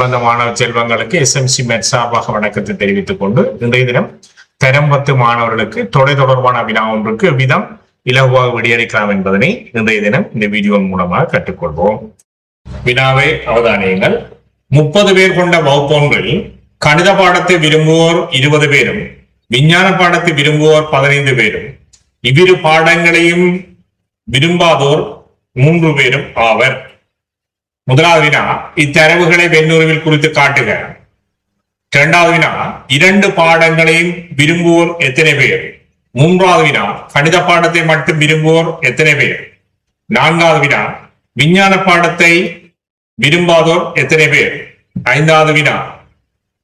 வந்த மாணவ செல்வங்களுக்கு எஸ்எம்சி மெட் சார்பாக வணக்கத்தை தெரிவித்துக் கொண்டு இன்றைய தினம் தரம் 10 மாணவர்களுக்கு தொடர்பான வினா ஒன்றுக்கு விதம் இலகுவாக விடையளிக்கலாம் என்பதனை இன்றைய தினம் இந்த வீடியோ மூலமாக கற்றுக்கொள்வோம். வினாவை அவதானியுங்கள். 30 பேர் கொண்ட வகுப்பொன்றில் கணித பாடத்தை விரும்புவோர் 20 பேரும் விஞ்ஞான பாடத்தை விரும்புவோர் 15 பேரும் இவ்விரு பாடங்களையும் விரும்பாதோர் 3 பேரும் ஆவர். முதலாவது வினா, இத்தரவுகளை வெண்ணுருவில் குறித்து காட்டுக. இரண்டாவது வினா, 2 பாடங்களையும் விரும்புவோர் எத்தனை பேர்? மூன்றாவது வினா, கணித பாடத்தை மட்டும் விரும்புவோர் எத்தனை பேர்? நான்காவது வினா, விஞ்ஞான பாடத்தை விரும்பாதோர் எத்தனை பேர்? ஐந்தாவது வினா,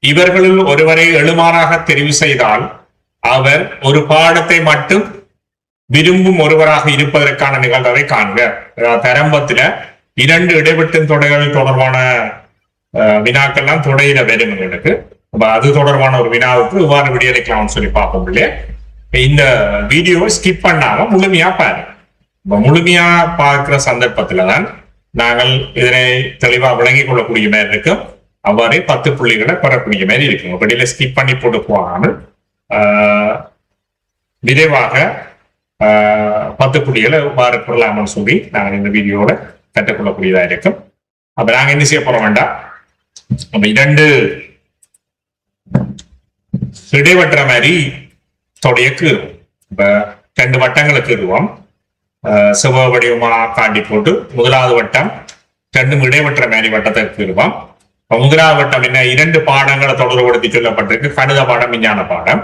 இவர்களுள் ஒருவரை எழுமாறாக தெரிவு செய்தால் அவர் ஒரு பாடத்தை மட்டும் விரும்பும் ஒருவராக இருப்பதற்கான நிகழ்வை காண்க. தரம்பத்துல 2 இடைவெட்டும் தொடைகள் தொடர்பான வினாக்கள்லாம் தொடையில வரும் எங்களுக்கு. அது தொடர்பான ஒரு வினாவுக்கு இவ்வாறு விடையளிக்கலாம்னு சொல்லி பார்ப்போம் இல்லையா. இந்த வீடியோவை ஸ்கிப் பண்ணாம முழுமையா பாருங்க. முழுமையா பார்க்கிற சந்தர்ப்பத்துலதான் நாங்கள் இதனை தெளிவா விளங்கிக் கொள்ளக்கூடிய மாதிரி இருக்கும். அவ்வாறே 10 புள்ளிகளை பெறக்கூடிய மாதிரி இருக்கும். வெளியில ஸ்கிப் பண்ணி போட்டு போகாமல் விரைவாக 10 புள்ளிகளை எவ்வாறு பெறலாம்னு சொல்லி நாங்கள் இந்த வீடியோட கற்றுக்கொள்ளக்கூடியதா இருக்கும். அப்ப நாங்க என்ன செய்ய போறோம் வேண்டாம், நம்ம 2 இடைவற்ற மாதிரி தொடையக்கு இப்ப 2 வட்டங்களுக்கு இருவோம். செவ்வ வடிவமா காண்டி போட்டு முதலாவது வட்டம் 2 இடைவற்ற மாதிரி வட்டத்திற்கு இருவோம். முதலாவது வட்டம் என்ன, 2 பாடங்களை தொடர்புபடுத்தி சொல்லப்பட்டிருக்கு. கணித பாடம், விஞ்ஞான பாடம்.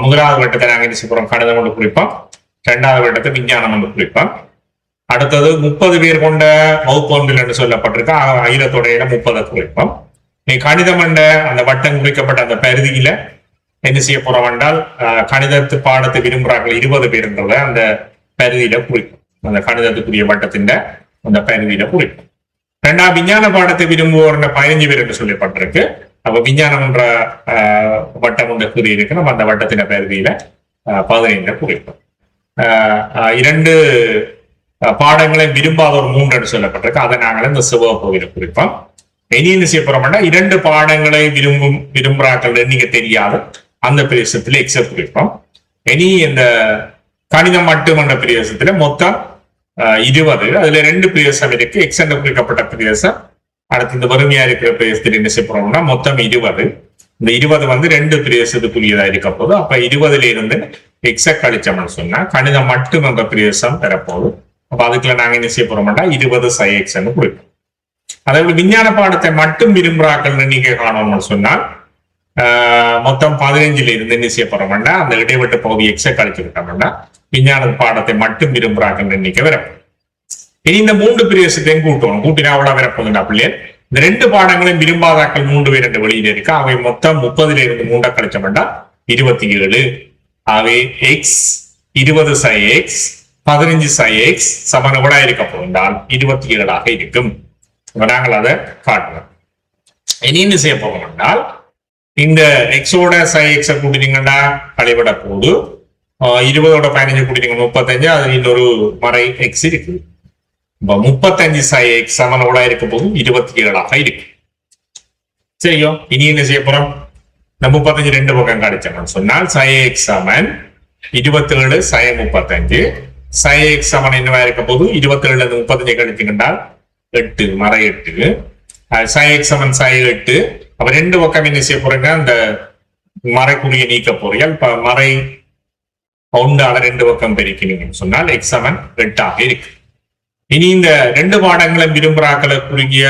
முதலாவது வட்டத்தை நாங்க என்ன செய்ய போறோம், கணிதம் கொண்டு குறிப்போம். 2வது வட்டத்தை விஞ்ஞானம் கொண்டு குறிப்போம். அடுத்தது 30 பேர் கொண்ட வகுப்பொன்றில் என்று சொல்லப்பட்டிருக்க அகிலத்தொடையில 30 குறிப்போம். நீ கணிதம் என்ற அந்த வட்டம் குறிக்கப்பட்ட அந்த பரிதியில என்ன செய்ய போறோம் என்றால் கணிதத்து பாடத்தை விரும்புகிறார்கள் 20 பேருன்றத அந்த பரிதியில குறிப்போம். அந்த கணிதத்துக்குரிய வட்டத்தின் அந்த பரிதியில குறிப்போம். 2வது விஞ்ஞான பாடத்தை விரும்புவோர் 15 பேர் என்று சொல்லப்பட்டிருக்கு. அப்ப விஞ்ஞானம் என்ற வட்டம் ஒன்று கூறி இருக்கு. நம்ம அந்த வட்டத்தின பரிதியில 15 குறிப்போம். 2 பாடங்களை விரும்பாதோர் 3 என்று சொல்லப்பட்டிருக்கு. அதை நாங்கள் இந்த சிவகோவில குறிப்போம். இனி என்ன செய்ய போறோம்னா 2 பாடங்களை விரும்புறாக்கள் எண்ணிக்கை தெரியாத அந்த பிரதேசத்துல எக்ஸ குறிப்போம். இனி இந்த கணிதம் மட்டும் என்ற பிரதேசத்துல மொத்தம் 20. அதுல 2 பிரதேசம் இருக்கு. எக்ஸ் என்று குறிக்கப்பட்ட பிரதேசம். அடுத்து இந்த வறுமையா இருக்கிற பிரதேசத்தில் என்ன செய்ய போறோம்னா மொத்தம் 20. இந்த 20 வந்து 2 பிரதேசத்துக்குரியதா இருக்க போது. அப்ப 20ல இருந்து எக்ஸ கழிச்சோம்னு சொன்னா கணிதம் மட்டும் என்ற பிரதேசம் பெறப்போகுது. அப்ப அதுக்குள்ள நாங்க என்ன செய்ய போறோம்னா 20 x குறிப்போம். அதேபோல விஞ்ஞான பாடத்தை மட்டும் விரும்புறாக்கள் எண்ணிக்கை காணணும்னு சொன்னால் மொத்தம் 15ல இருந்து என்ன செய்ய போறோம்னா அந்த இடைவெட்டு பகுதி எக்ஸ கழிச்சுக்கிட்டோம்னா விஞ்ஞான பாடத்தை மட்டும் விரும்புறாக்கள் எண்ணிக்கை வரப்போம். இனி இந்த 3 பிரதேசத்தையும் கூட்டணும். கூட்டினா அவ்வளவு வரப்போகுதுண்டா பிள்ளையர். இந்த 2 பாடங்களையும் விரும்பாதாக்கள் 3 பேர் என்று வெளியில இருக்கு. அவை மொத்தம் 30ல இருந்து 3 கழிச்சோம்னா 27. அவை x 20 x 15 x சமன் கூட இருக்க போகின்றால் 27ஆக இருக்கும். நாங்கள் அதை காட்டுறோம். இனி என்ன செய்ய போறோம் என்றால் இந்த எக்ஸோட x கூட்டினீங்கன்னா கழிவிட போது 20ஓட 15 கூட்டினீங்க 35. அது இன்னொரு மறை x இருக்கு. 35 x சமன் கூட இருக்க போது 27ஆக இருக்கு. சரியோ, இனி என்ன செய்ய போறோம், நம்ம 35 2 பக்கம் கழிச்சோம்னு சொன்னால் x சமன் 27 35. x சமன் என்னவா இருக்க போது 27 35 கழிச்சுக்கின்றால் 8 மறை 8. x சமன் 8. அப்ப 2 பக்கம் என்ன செய்ய போறீங்க, அந்த மறைக்குரிய நீக்க போறீங்க. இப்ப மறை 1ஆல 2 பக்கம் பெருக்கினீங்கன்னு சொன்னால் x சமன் 8ஆக இருக்கு. இனி இந்த 2 பாடங்களை விரும்புறாக்களை குறுகிய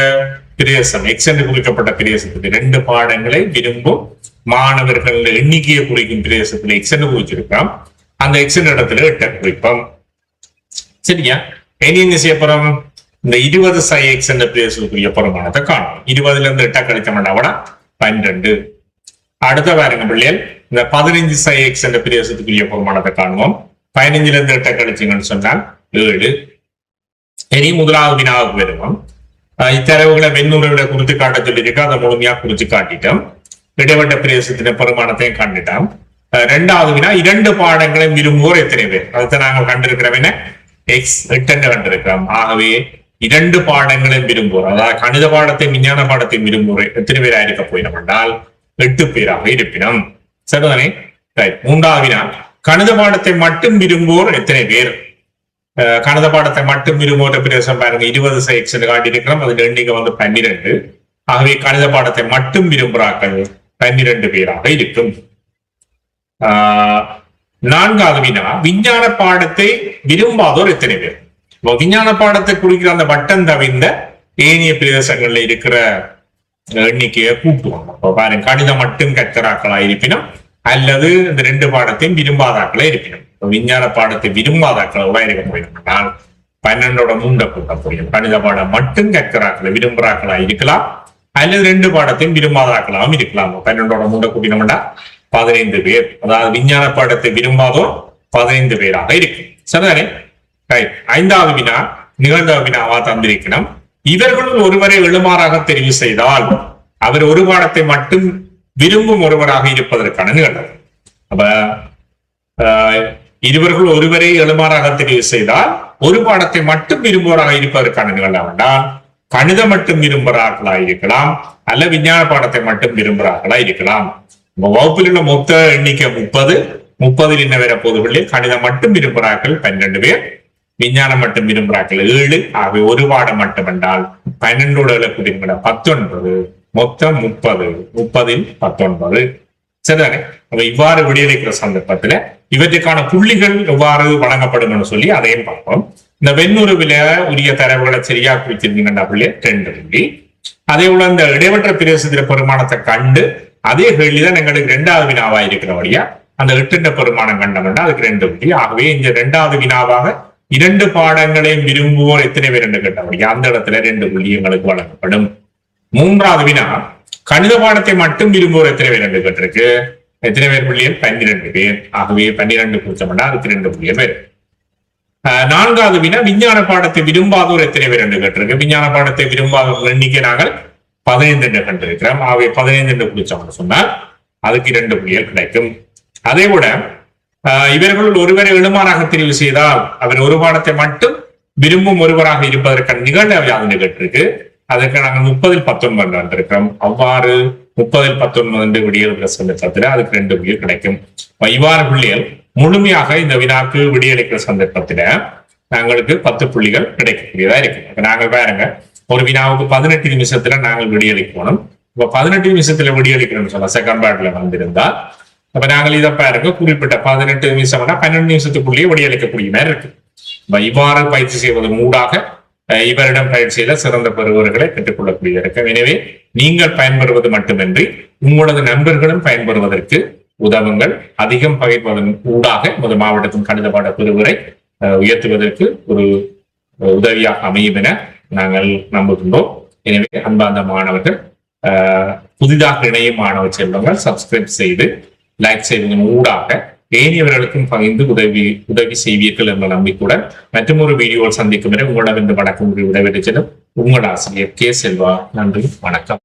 பிரதேசம் எக்ஸ் என்று குறிக்கப்பட்ட பிரதேசத்துக்கு 2 பாடங்களை விரும்பும் மாணவர்கள் எண்ணிக்கையை குறிக்கும் பிரதேசத்துல எக்ஸ் என்று குறிச்சிருக்கோம். அந்த எக்ஸ் இடத்துல 8 குறிப்போம். சரியா, இனி என்ன செய்ய போறோம், இந்த 20 x என்ற பிரதேசத்துக்குரிய பெருமானத்தை காணும். 20ல இருந்து 8 கழிச்சோம்னா 12. அடுத்த பாருங்க பிள்ளைகள், இந்த 15 x என்ற பிரதேசத்துக்குரிய பெருமானத்தை காணுவோம். 15ல இருந்து 8 கழிச்சிங்கன்னு சொன்னால் 7. இனி முதலாவது வினாவுக்கு வருவோம். இத்தரவுகளை வெண்ணுறவுகளை குறித்து காட்ட சொல்லியிருக்கோம். அதை முழுமையா குறிச்சு காட்டிட்டோம். இடைவெட்ட பிரதேசத்தின பெருமானத்தையும் கண்டுட்டோம். 2வது வினா, 2 பாடங்களை விரும்புவோர் எத்தனை பேர்? அதுதான் நாங்கள் கண்டிருக்கிறவன x 8 கண்டிருக்கிறோம். ஆகவே இரண்டு பாடங்களையும் விரும்புவோர், அதாவது கணித பாடத்தையும் விஞ்ஞான பாடத்தையும் விரும்புவோர் எத்தனை பேரா இருக்க போயிடும் என்றால் 8 பேராக இருப்பினும். சரிதானே? மூன்றாவது வினா, கணித பாடத்தை மட்டும் விரும்புவோர் எத்தனை பேர்? கணித பாடத்தை மட்டும் விரும்புவோர் பிரதேசம் பாருங்க 20 செக்ஷன் காட்டியிருக்கிறோம். அதுல எண்ணிக்கை 12. ஆகவே கணித பாடத்தை மட்டும் விரும்புகிறார்கள் 12 பேராக இருக்கும். நான்காவது வினா, விஞ்ஞான பாடத்தை விரும்பாதோர் எத்தனை பேர்? விஞ்ஞான பாடத்தை குறிக்கிற அந்த வட்டம் தவிர்ந்த ஏனைய பிரதேசங்கள்ல இருக்கிற எண்ணிக்கையை கூட்டுவாங்க. பாருங்க, கணிதம் மட்டும் கற்கிறாக்களா இருப்பினும் அல்லது இந்த 2 பாடத்தையும் விரும்பாதாக்களா இருப்பினும். விஞ்ஞான பாடத்தை விரும்பாதாக்களா இருக்க போயிருந்தால் 12ஓட 3 கூட்ட முடியும். கணித பாடம் மட்டும் கற்கிறாக்களை விரும்புறாக்களா இருக்கலாம், அல்லது 2 பாடத்தையும் விரும்பாதாக்களாகவும் இருக்கலாம். 12ஓட 3 கூட்டினோம்னா 15 பேர். அதாவது விஞ்ஞான பாடத்தை விரும்பாதோர் 15 பேராக இருக்கு. சரிதானே? ஐந்தாவது வினா நிகழ்ந்த வினாவா தந்திருக்கணும். இவர்களுள் ஒருவரை எழுமாறாக தெரிவு செய்தால் அவர் ஒரு பாடத்தை மட்டும் விரும்பும் ஒருவராக இருப்பதற்கான நிகழ்வு. அப்ப இருவர்கள் ஒருவரை எழுமாறாக தெரிவு செய்தால் ஒரு பாடத்தை மட்டும் விரும்புவராக இருப்பதற்கான நிகழ்வு என்றால் கணிதம் மட்டும் விரும்புகிறார்களா இருக்கலாம், அல்ல விஞ்ஞான பாடத்தை மட்டும் விரும்புகிறார்களா இருக்கலாம். வகுப்பில் உள்ள மொத்த எண்ணிக்கை 30. 30 என்ன வேற பொதுவில் கணிதம் மட்டும் விரும்புகிறார்கள் 12 பேர், விஞ்ஞானம் மட்டும் விரும்புகிறார்கள் 7. ஆகவே ஒரு பாடம் மட்டும் என்றால் 12ஓட 19, மொத்தம் 30. 30இல் 19. சரிதானே? அப்ப இவ்வாறு விடையளிக்கிற சந்தர்ப்பத்துல இவற்றுக்கான புள்ளிகள் எவ்வாறு வழங்கப்படும் சொல்லி அதையும் பார்ப்போம். இந்த வெண்ணுருவில உரிய தரவுகளை சரியா குறிச்சிருந்தீங்கன்னா 2 புள்ளி. அதே போல இந்த இடைவெற்ற பிரதேசத்தில பெருமானத்தை கண்டு அதே கேள்விதான் எங்களுக்கு 2வது வினாவா இருக்கிறபடியா அந்த 8 பெருமானம் கண்டோம்னா அதுக்கு 2 புள்ளி. ஆகவே இந்த 2வது வினாவாக 2 பாடங்களையும் விரும்புவோர் எத்தனை பேர் என்று கேட்டபடியா அந்த இடத்துல 2 புள்ளி எங்களுக்கு வழங்கப்படும். 3வது வினா, கணித பாடத்தை மட்டும் விரும்புவோர் எத்தனை பேர் என்று கேட்டிருக்கு. எத்தனை பேர் புள்ளிகள்? 12 பேர். ஆகவே 12 குறிச்சோம்னா அதுக்கு 2 புள்ளிகள் பேர். 4வது வினா, விஞ்ஞான பாடத்தை விரும்பாதோர் எத்தனை பேர் என்று கேட்டிருக்கு. விஞ்ஞான பாடத்தை விரும்பாதோர் எண்ணிக்கை நாங்கள் 15 என்று கண்டிருக்கிறோம். ஆகவே 15 என்று குறிச்சோம்னு சொன்னால் அதுக்கு 2 புள்ளிகள் கிடைக்கும். அதே போல இவர்கள் ஒருவரை எழுமாறாக தெரிவு செய்தால் அவர் ஒரு பாடத்தை மட்டும் விரும்பும் ஒருவராக இருப்பதற்கான நிகழ்வு அது கேட்டிருக்கு. அதற்கு நாங்கள் 30இல் 19 வந்திருக்கிறோம். அவ்வாறு 30இல் 19 என்று விடியளிக்கிற சந்தர்ப்பத்தில் அதுக்கு 2 புள்ளிகள் கிடைக்கும். இவ்வாறு புள்ளிகள் முழுமையாக இந்த வினாக்கு விடியளிக்கிற சந்தர்ப்பத்துல நாங்களுக்கு 10 புள்ளிகள் கிடைக்கக்கூடியதா இருக்கு. நாங்கள் பாருங்க, ஒரு வினாவுக்கு 18 நிமிஷத்துல நாங்கள் விடியளிக்கணும். இப்ப 18 நிமிஷத்துல விடியளிக்கிறோம்னு சொன்னா செகண்ட் பார்ட்ல வந்திருந்தால் அப்ப நாங்கள் இதை பாருங்க, குறிப்பிட்ட 18 நிமிஷம்னா 12 நிமிஷத்துக்குள்ளேயே விடியளிக்கக்கூடிய மாதிரி இருக்கு. இவ்வாறு பயிற்சி செய்வதன் ஊடாக இவரிடம் பயிற்சியில சிறந்த பெறுவர்களை பெற்றுக்கொள்ளக்கூடிய இருக்கும். எனவே நீங்கள் பயன்பெறுவது மட்டுமின்றி உங்களது நண்பர்களும் பயன்பெறுவதற்கு உதவுங்கள். அதிகம் பகைப்பதன் ஊடாக நமது மாவட்டத்தின் கணித பாட பெறுவரை உயர்த்துவதற்கு ஒரு உதவியாக அமையும் என நாங்கள் நம்புகின்றோம். எனவே அன்பார்ந்த மாணவர்கள், புதிதாக இணையும் மாணவ செல்வங்கள் சப்ஸ்கிரைப் செய்து லைக் செய்வதன் ஊடாக ஏனையவர்களுக்கும் பகிர்ந்து உதவி செய்வீர்கள் என்ற நம்பிக்கையுடன் மற்றும் ஒரு வீடியோவில் சந்திக்கும் வரை உங்களிடம் இந்த வணக்கம் விடைபெற்று செல்லும் உங்கள் ஆசிரியர் கே. செல்வா. நன்றி, வணக்கம்.